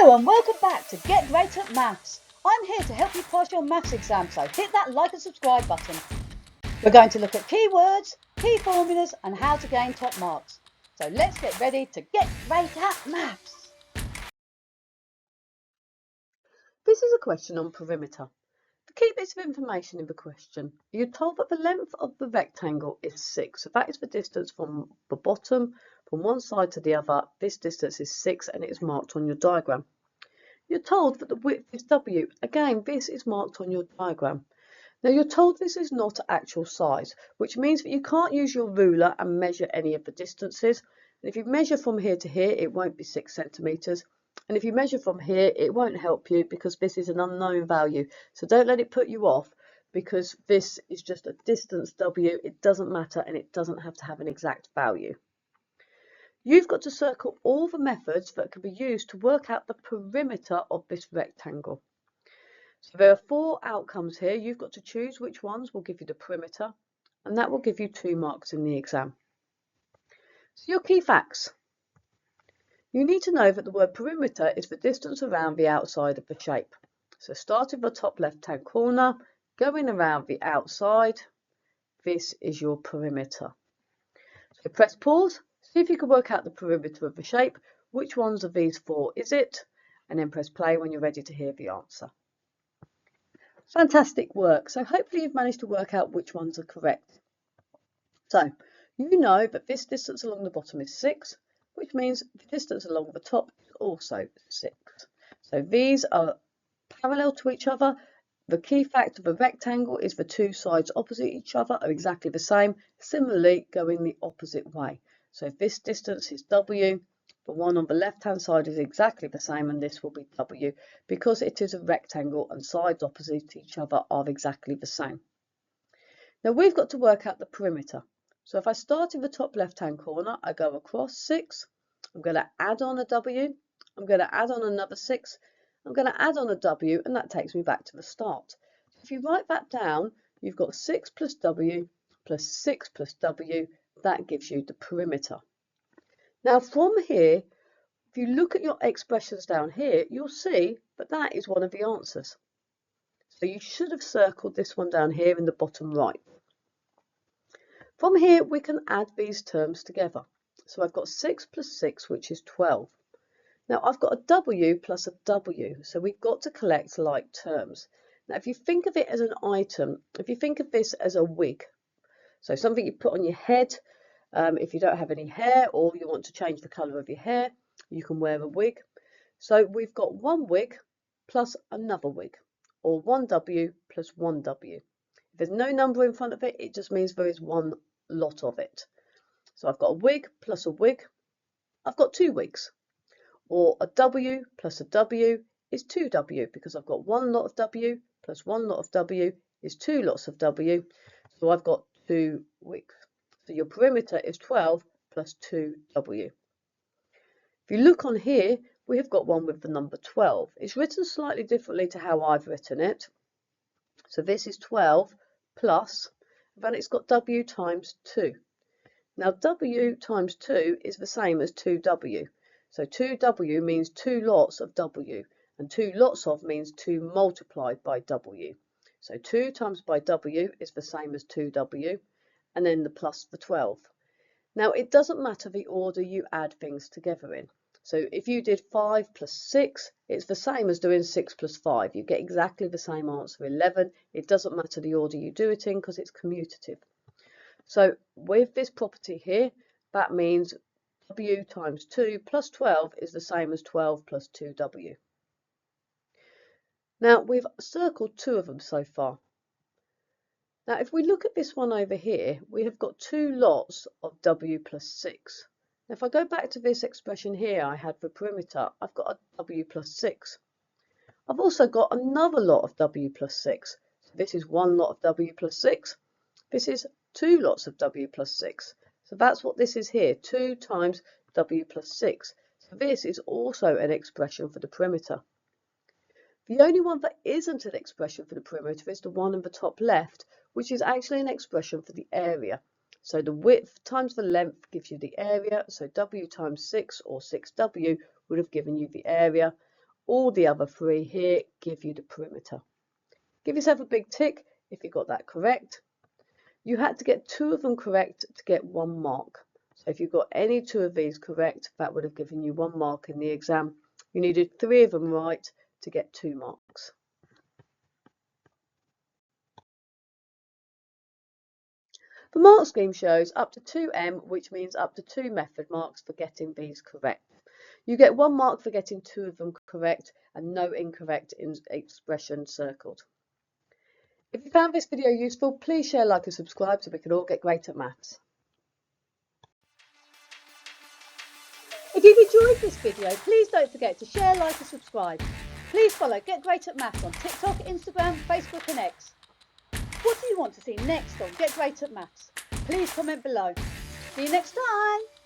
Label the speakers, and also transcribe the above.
Speaker 1: Hello and welcome back to Get Great at Maths. I'm here to help you pass your maths exam, so hit that like and subscribe button. We're going to look at keywords, key formulas and how to gain top marks. So let's get ready to get great at maths.
Speaker 2: This is a question on perimeter. The key bits of information in the question. You're told that the length of the rectangle is 6. So that is the distance from the bottom, from one side to the other. This distance is 6 and it is marked on your diagram. You're told that the width is W. Again, this is marked on your diagram. Now you're told this is not actual size, which means that you can't use your ruler and measure any of the distances. And if you measure from here to here, it won't be 6 centimetres. And if you measure from here, it won't help you because this is an unknown value. So don't let it put you off because this is just a distance W. It doesn't matter and it doesn't have to have an exact value. You've got to circle all the methods that can be used to work out the perimeter of this rectangle. So there are 4 outcomes here. You've got to choose which ones will give you the perimeter, and that will give you 2 marks in the exam. So your key facts. You need to know that the word perimeter is the distance around the outside of the shape. So start in the top left-hand corner, going around the outside. This is your perimeter. So press pause, see if you can work out the perimeter of the shape. Which ones of these 4 is it? And then press play when you're ready to hear the answer. Fantastic work. So hopefully you've managed to work out which ones are correct. So you know that this distance along the bottom is 6, which means the distance along the top is also 6. So these are parallel to each other. The key fact of a rectangle is the 2 sides opposite each other are exactly the same, similarly going the opposite way. So if this distance is W, the one on the left-hand side is exactly the same, and this will be W because it is a rectangle and sides opposite each other are exactly the same. Now we've got to work out the perimeter. So if I start in the top left-hand corner, I go across 6, I'm going to add on a W, I'm going to add on another 6, I'm going to add on a W, and that takes me back to the start. So if you write that down, you've got 6 plus W plus 6 plus W, that gives you the perimeter. Now from here, if you look at your expressions down here, you'll see that that is one of the answers. So you should have circled this one down here in the bottom right. From here, we can add these terms together. So I've got 6 plus 6, which is 12. Now I've got a W plus a W, so we've got to collect like terms. Now if you think of it as an item, if you think of this as a wig, so something you put on your head, if you don't have any hair or you want to change the colour of your hair, you can wear a wig. So we've got one wig plus another wig, or one W plus one W. If there's no number in front of it, it just means there is one lot of it. So I've got a wig plus a wig. I've got 2 wigs. Or a W plus a W is 2W because I've got one lot of W plus one lot of W is 2 lots of W. So I've got 2 wigs. So your perimeter is 12 plus 2W. If you look on here, we have got one with the number 12. It's written slightly differently to how I've written it. So this is 12 plus, then it's got W times 2. Now W times 2 is the same as 2W. So 2W means 2 lots of W, and 2 lots of means 2 multiplied by W. So 2 times by W is the same as 2W, and then the plus the 12. Now it doesn't matter the order you add things together in. So if you did 5 plus 6, it's the same as doing 6 plus 5. You get exactly the same answer, 11. It doesn't matter the order you do it in because it's commutative. So with this property here, that means W times 2 plus 12 is the same as 12 plus 2W. Now we've circled 2 of them so far. Now if we look at this one over here, we have got 2 lots of W plus 6. Now if I go back to this expression here I had for perimeter, I've got a W plus 6. I've also got another lot of W plus 6. So this is one lot of W plus 6. This is 2 lots of W plus 6. So that's what this is here, 2 times W plus 6. So this is also an expression for the perimeter. The only one that isn't an expression for the perimeter is the one in the top left, which is actually an expression for the area. So the width times the length gives you the area. So W times 6 or 6W would have given you the area. all the other 3 here give you the perimeter. Give yourself a big tick if you got that correct. You had to get 2 of them correct to get 1 mark. So if you got any 2 of these correct, that would have given you 1 mark in the exam. You needed 3 of them right to get 2 marks. The mark scheme shows up to 2M, which means up to 2 method marks for getting these correct. You get 1 mark for getting 2 of them correct and no incorrect expression circled. If you found this video useful, please share, like and subscribe so we can all get great at maths. If you've enjoyed this video, please don't forget to share, like and subscribe. Please follow Get Great at Maths on TikTok, Instagram, Facebook and X. What do you want to see next on Get Great at Maths? Please comment below. See you next time.